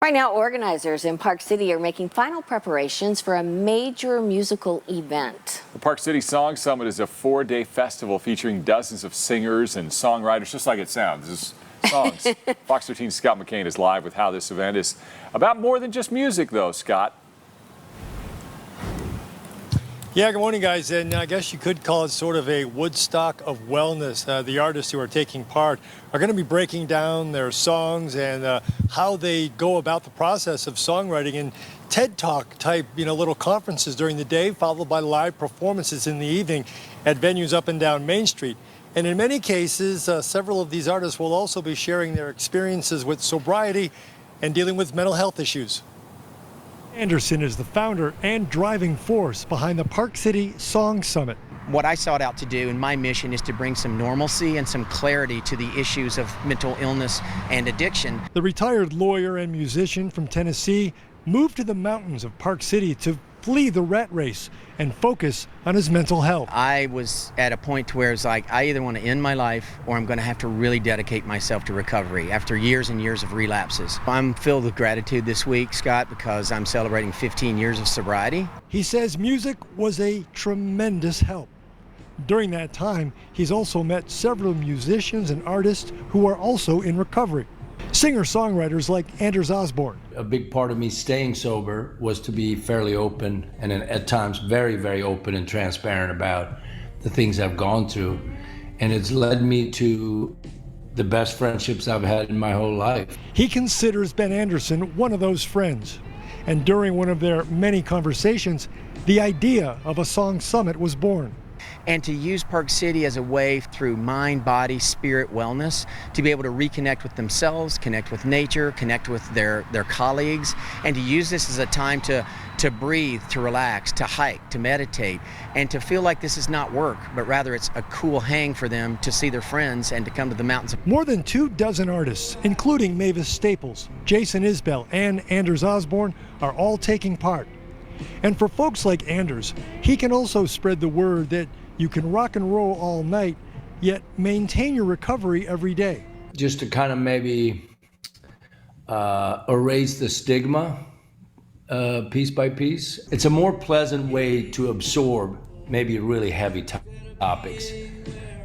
Right now, organizers in Park City are making final preparations for a major musical event. The Park City Song Summit is a 4-day festival featuring dozens of singers and songwriters, just like it sounds. This is songs. Fox 13's Scott McCain is live with how this event is about more than just music, though, Scott. Yeah, good morning, guys. And I guess you could call it sort of a Woodstock of wellness. The artists who are taking part are going to be breaking down their songs and how they go about the process of songwriting in TED Talk type, little conferences during the day, followed by live performances in the evening at venues up and down Main Street. And in many cases, several of these artists will also be sharing their experiences with sobriety and dealing with mental health issues. Anderson is the founder and driving force behind the Park City Song Summit. What I sought out to do, and my mission, is to bring some normalcy and some clarity to the issues of mental illness and addiction. The retired lawyer and musician from Tennessee moved to the mountains of Park City to flee the rat race and focus on his mental health. I was at a point where it's like, I either want to end my life or I'm going to have to really dedicate myself to recovery after years and years of relapses. I'm filled with gratitude this week, Scott, because I'm celebrating 15 years of sobriety. He says music was a tremendous help. During that time, he's also met several musicians and artists who are also in recovery. Singer-songwriters like Anders Osborne. A big part of me staying sober was to be fairly open and at times very, very open and transparent about the things I've gone through. And it's led me to the best friendships I've had in my whole life. He considers Ben Anderson one of those friends. And during one of their many conversations, the idea of a song summit was born. And to use Park City as a way through mind, body, spirit wellness to be able to reconnect with themselves, connect with nature, connect with their colleagues, and to use this as a time to breathe, to relax, to hike, to meditate, and to feel like this is not work, but rather it's a cool hang for them to see their friends and to come to the mountains. More than 24 artists, including Mavis Staples, Jason Isbell, and Anders Osborne, are all taking part. And for folks like Anders, he can also spread the word that you can rock and roll all night, yet maintain your recovery every day. Just to kind of maybe erase the stigma piece by piece. It's a more pleasant way to absorb maybe really heavy topics.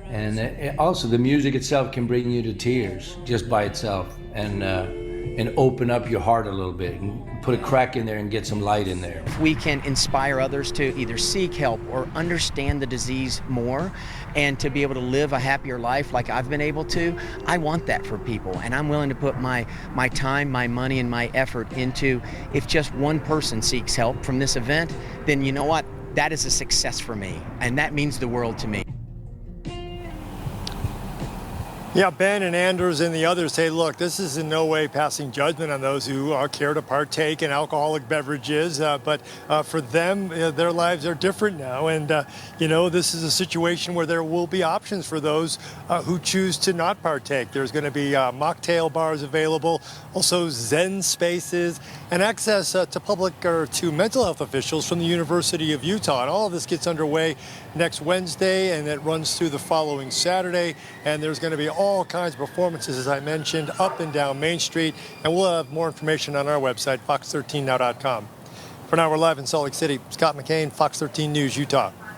And also the music itself can bring you to tears just by itself and open up your heart a little bit and put a crack in there and get some light in there. If we can inspire others to either seek help or understand the disease more and to be able to live a happier life like I've been able to, I want that for people. And I'm willing to put my time, my money, and my effort into, if just one person seeks help from this event, then you know what? That is a success for me. And that means the world to me. Yeah, Ben and Anders and the others say, look, this is in no way passing judgment on those who care to partake in alcoholic beverages, but for them, their lives are different now. And, this is a situation where there will be options for those who choose to not partake. There's going to be mocktail bars available, also Zen spaces, and access to public or to mental health officials from the University of Utah. And all of this gets underway next Wednesday, and it runs through the following Saturday. And there's going to be all kinds of performances, as I mentioned, up and down Main Street. And we'll have more information on our website, fox13now.com. For now, we're live in Salt Lake City. Scott McCain, Fox 13 News, Utah.